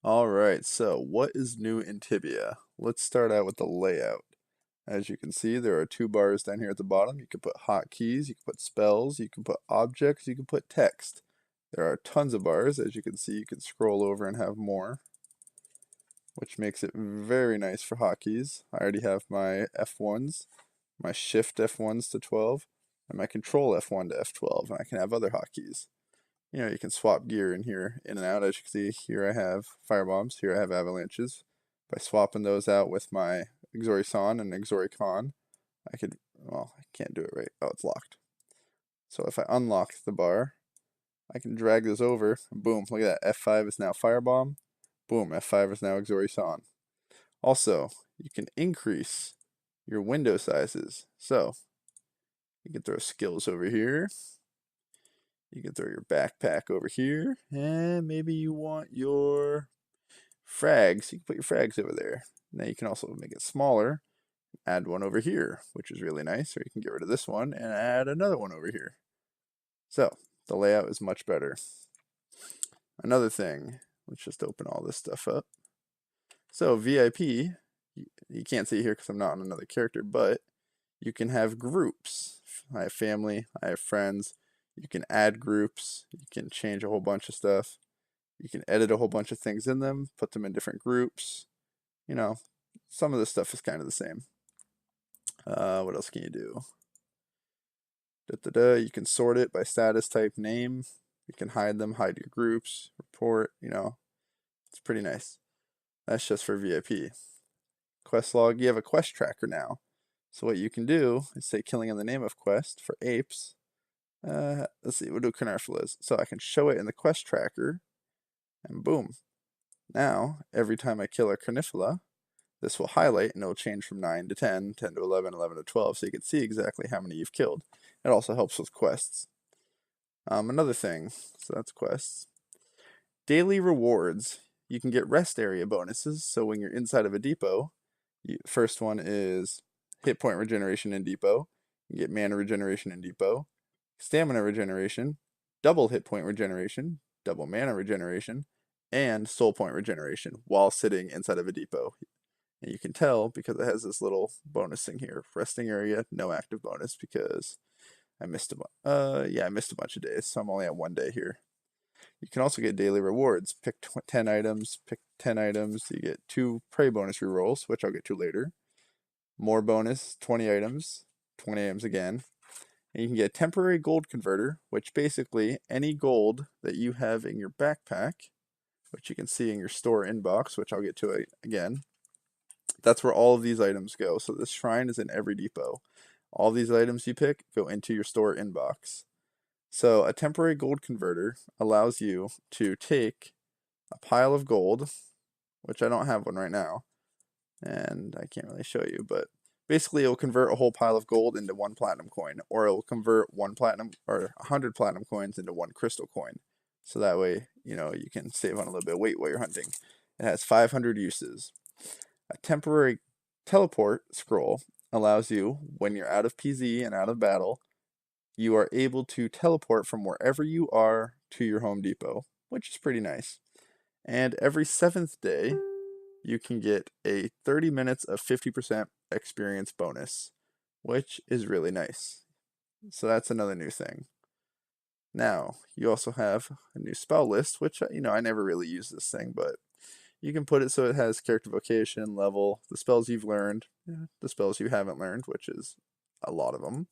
Alright, so what is new in Tibia? Let's start out with the layout. As you can see, there are two bars down here at the bottom. You can put hotkeys, you can put spells, you can put objects, you can put text. There are tons of bars. As you can see, you can scroll over and have more, which makes it very nice for hotkeys. I already have my F1s, my Shift F1s to 12, and my Control F1 to F12, and I can have other hotkeys. You can swap gear in here, in and out. As you can see, here I have firebombs, here I have avalanches. By swapping those out with my Exorisan and Exoricon, well, I can't do it right. Oh, it's locked. So if I unlock the bar, I can drag this over, and boom, look at that. F5 is now firebomb. Boom, F5 is now Exorisan. Also, you can increase your window sizes. So, you can throw skills over here. You can throw your backpack over here, and maybe you want your frags. You can put your frags over there. Now you can also make it smaller, add one over here, which is really nice, or you can get rid of this one and add another one over here. So, the layout is much better. Another thing, let's just open all this stuff up. So, VIP, you can't see here because I'm not on another character, but you can have groups. I have family, I have friends. You can add groups, you can change a whole bunch of stuff. You can edit a whole bunch of things in them, put them in different groups. Some of this stuff is kind of the same. What else can you do? You can sort it by status type name. You can hide them, hide your groups, report, it's pretty nice. That's just for VIP. Quest log, you have a quest tracker now. So what you can do is say killing in the name of quest for apes. Let's see, we'll do Carnarflas. So I can show it in the quest tracker, and boom. Now, every time I kill a Carnifla, this will highlight and it'll change from 9 to 10, 10 to 11, 11 to 12, so you can see exactly how many you've killed. It also helps with quests. Another thing, so that's quests. Daily rewards. You can get rest area bonuses, so when you're inside of a depot, first one is hit point regeneration in depot. You get mana regeneration in depot. Stamina regeneration, double hit point regeneration, double mana regeneration, and soul point regeneration while sitting inside of a depot. And you can tell because it has this little bonus thing here. Resting area, no active bonus because I missed I missed a bunch of days, so I'm only at 1 day here. You can also get daily rewards. Pick 10 items, you get 2 prey bonus rerolls, which I'll get to later. More bonus, 20 items, 20 items again. And you can get a temporary gold converter, which basically any gold that you have in your backpack, which you can see in your store inbox, which I'll get to again, that's where all of these items go. So this shrine is in every depot. All these items you pick go into your store inbox. So a temporary gold converter allows you to take a pile of gold, which I don't have one right now, and I can't really show you, but basically, it will convert a whole pile of gold into 1 platinum coin, or it will convert 1 platinum or 100 platinum coins into 1 crystal coin. So that way, you can save on a little bit of weight while you're hunting. It has 500 uses. A temporary teleport scroll allows you, when you're out of PZ and out of battle, you are able to teleport from wherever you are to your home depot, which is pretty nice. And every 7th day, you can get a 30 minutes of 50% experience bonus, which is really nice. So that's another new thing. Now, you also have a new spell list, which, I never really use this thing, but you can put it so it has character vocation, level, the spells you've learned, the spells you haven't learned, which is a lot of them.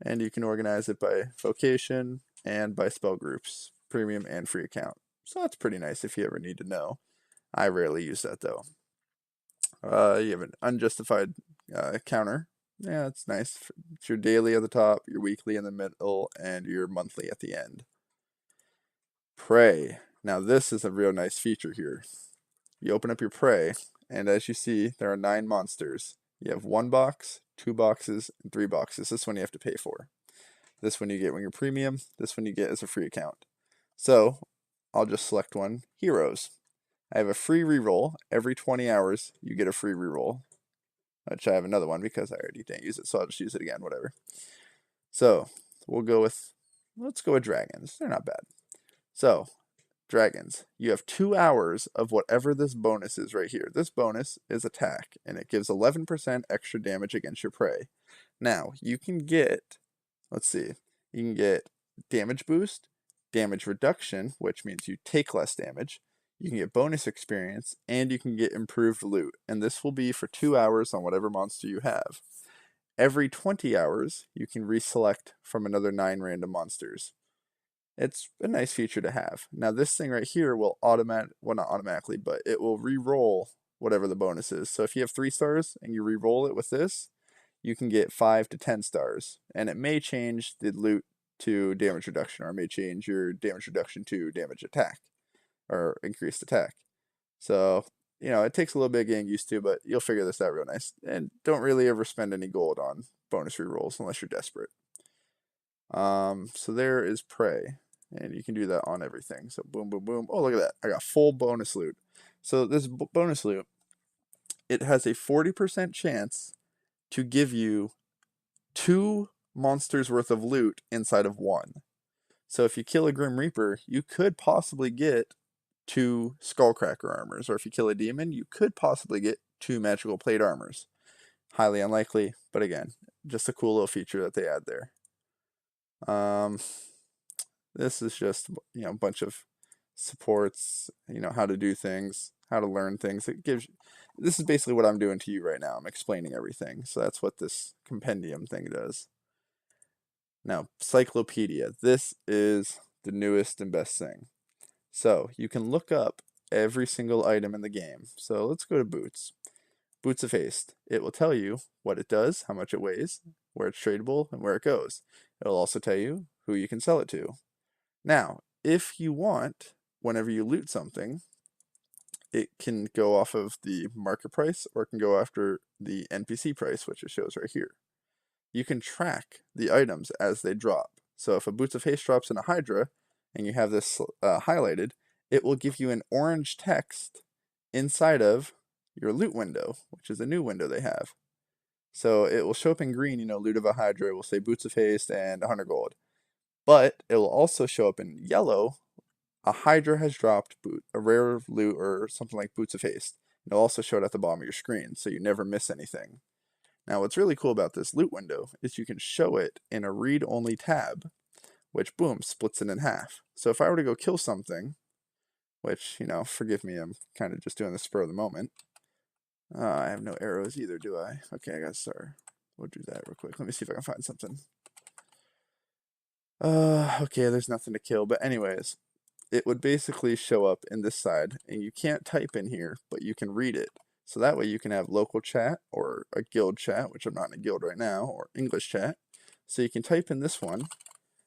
And you can organize it by vocation and by spell groups, premium and free account. So that's pretty nice if you ever need to know. I rarely use that though. You have an unjustified counter. Yeah, it's nice. It's your daily at the top, your weekly in the middle, and your monthly at the end. Prey. Now this is a real nice feature here. You open up your prey, and as you see, there are 9 monsters. You have 1 box, 2 boxes, and 3 boxes. This one you have to pay for. This one you get when you're premium. This one you get as a free account. So, I'll just select one. Heroes. I have a free reroll. Every 20 hours, you get a free reroll. Which I have another one because I already didn't use it, so I'll just use it again, whatever. So, let's go with dragons. They're not bad. So, dragons. You have 2 hours of whatever this bonus is right here. This bonus is attack, and it gives 11% extra damage against your prey. Now, you can get, let's see, you can get damage boost, damage reduction, which means you take less damage. You can get bonus experience, and you can get improved loot. And this will be for 2 hours on whatever monster you have. Every 20 hours, you can reselect from another 9 random monsters. It's a nice feature to have. Now this thing right here will well, not automatically, but it will re-roll whatever the bonus is. So if you have 3 stars and you re-roll it with this, you can get 5 to 10 stars. And it may change the loot to damage reduction, or it may change your damage reduction to damage attack, or increased attack. So, it takes a little bit of getting used to, but you'll figure this out real nice. And don't really ever spend any gold on bonus rerolls unless you're desperate. So there is prey. And you can do that on everything. So boom, boom, boom. Oh, look at that. I got full bonus loot. So this bonus loot, it has a 40% chance to give you 2 monsters worth of loot inside of 1. So if you kill a Grim Reaper, you could possibly get 2 Skullcracker armors. Or if you kill a demon, you could possibly get 2 magical plate armors. Highly unlikely, but again, just a cool little feature that they add there. This is just, a bunch of supports, how to do things, how to learn things. This is basically what I'm doing to you right now. I'm explaining everything. So that's what this compendium thing does. Now, Cyclopedia. This is the newest and best thing. So you can look up every single item in the game. So let's go to Boots. Boots of Haste. It will tell you what it does, how much it weighs, where it's tradable, and where it goes. It'll also tell you who you can sell it to. Now, if you want, whenever you loot something, it can go off of the market price, or it can go after the NPC price, which it shows right here. You can track the items as they drop. So if a Boots of Haste drops in a Hydra, and you have this highlighted, it will give you an orange text inside of your loot window, which is a new window they have. So it will show up in green, loot of a Hydra, it will say Boots of Haste and 100 gold. But it will also show up in yellow, a Hydra has dropped a rare loot or something like Boots of Haste. It'll also show it at the bottom of your screen, so you never miss anything. Now what's really cool about this loot window is you can show it in a read-only tab, which, boom, splits it in half. So if I were to go kill something, which, forgive me, I'm kind of just doing the spur of the moment. I have no arrows either, do I? Okay, I got a star. We'll do that real quick. Let me see if I can find something. Okay, there's nothing to kill, but anyways, it would basically show up in this side, and you can't type in here, but you can read it. So that way you can have local chat, or a guild chat, which I'm not in a guild right now, or English chat. So you can type in this one,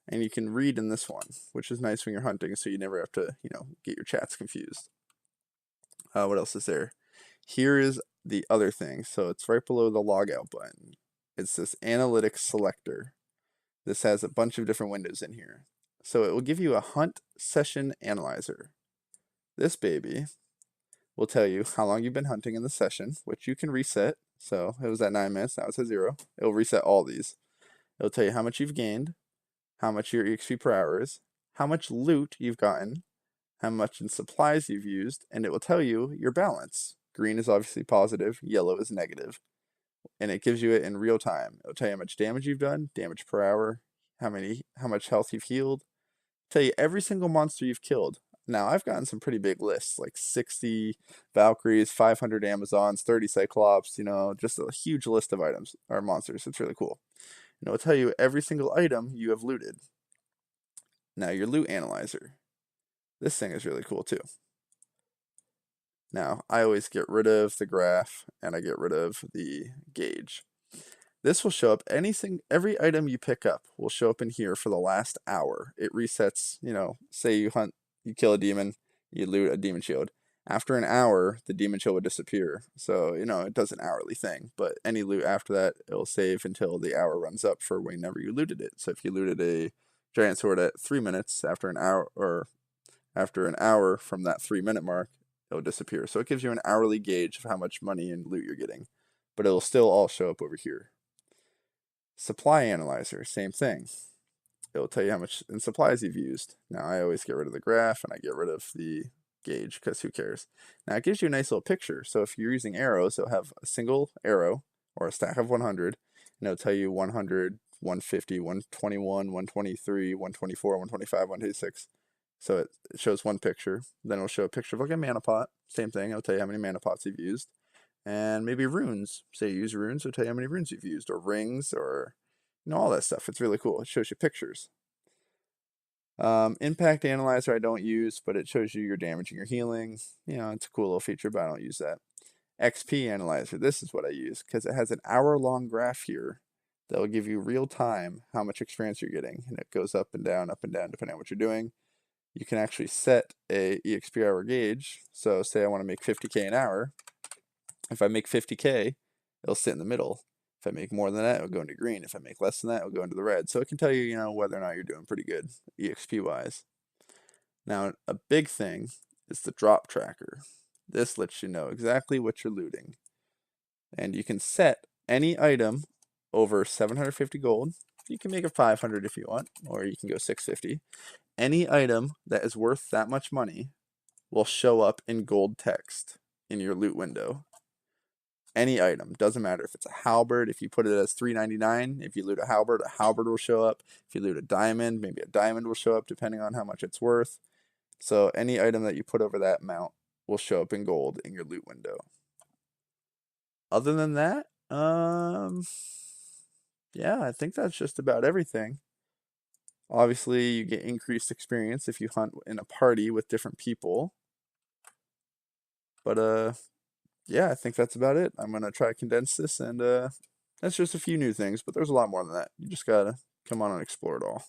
and you can read in this one, which is nice when you're hunting, so you never have to, get your chats confused. What else is there? Here is the other thing. So it's right below the logout button. It's this analytics selector. This has a bunch of different windows in here. So it will give you a hunt session analyzer. This baby will tell you how long you've been hunting in the session, which you can reset. So it was at 9 minutes, now it's at 0. It will reset all these. It'll tell you how much you've gained, how much your EXP per hour is, how much loot you've gotten, how much in supplies you've used, and it will tell you your balance. Green is obviously positive, yellow is negative. And it gives you it in real time. It'll tell you how much damage you've done, damage per hour, how much health you've healed. Tell you every single monster you've killed. Now, I've gotten some pretty big lists, like 60 Valkyries, 500 Amazons, 30 Cyclops, just a huge list of items, or monsters. It's really cool. And it will tell you every single item you have looted. Now, your loot analyzer. This thing is really cool, too. Now, I always get rid of the graph, and I get rid of the gauge. This will show up every item you pick up will show up in here for the last hour. It resets, say you kill a demon, you loot a demon shield. After an hour, the demon shield would disappear. So, it does an hourly thing. But any loot after that, it'll save until the hour runs up for whenever you looted it. So if you looted a giant sword at 3 minutes, after an hour from that 3-minute mark, it'll disappear. So it gives you an hourly gauge of how much money and loot you're getting. But it'll still all show up over here. Supply analyzer, same thing. it'll tell you how much in supplies you've used. Now I always get rid of the graph and I get rid of the gauge because who cares. Now it gives you a nice little picture. So if you're using arrows, it'll have a single arrow or a stack of 100, and it'll tell you 100, 150, 121, 123, 124, 125, 126. So it shows one picture. Then it'll show a picture of like a mana pot. Same thing. It'll tell you how many mana pots you've used. And maybe runes. Say you use runes, it'll tell you how many runes you've used, or rings, or all that stuff. It's really cool. It shows you pictures. Impact Analyzer I don't use, but it shows you your damage and your healing. It's a cool little feature, but I don't use that. XP Analyzer, this is what I use, because it has an hour-long graph here that will give you real time how much experience you're getting, and it goes up and down, depending on what you're doing. You can actually set a EXP hour gauge. So say I want to make 50k an hour. If I make 50k, it'll sit in the middle. If I make more than that, it'll go into green. If I make less than that, it'll go into the red. So it can tell you, whether or not you're doing pretty good EXP-wise. Now, a big thing is the drop tracker. This lets you know exactly what you're looting. And you can set any item over 750 gold. You can make it 500 if you want, or you can go 650. Any item that is worth that much money will show up in gold text in your loot window. Any item, doesn't matter if it's a halberd. If you put it as $3.99, if you loot a halberd will show up. If you loot a diamond, maybe a diamond will show up depending on how much it's worth. So any item that you put over that amount will show up in gold in your loot window. Other than that, yeah, I think that's just about everything. Obviously, you get increased experience if you hunt in a party with different people. But yeah, I think that's about it. I'm going to try to condense this, and that's just a few new things, but there's a lot more than that. You just got to come on and explore it all.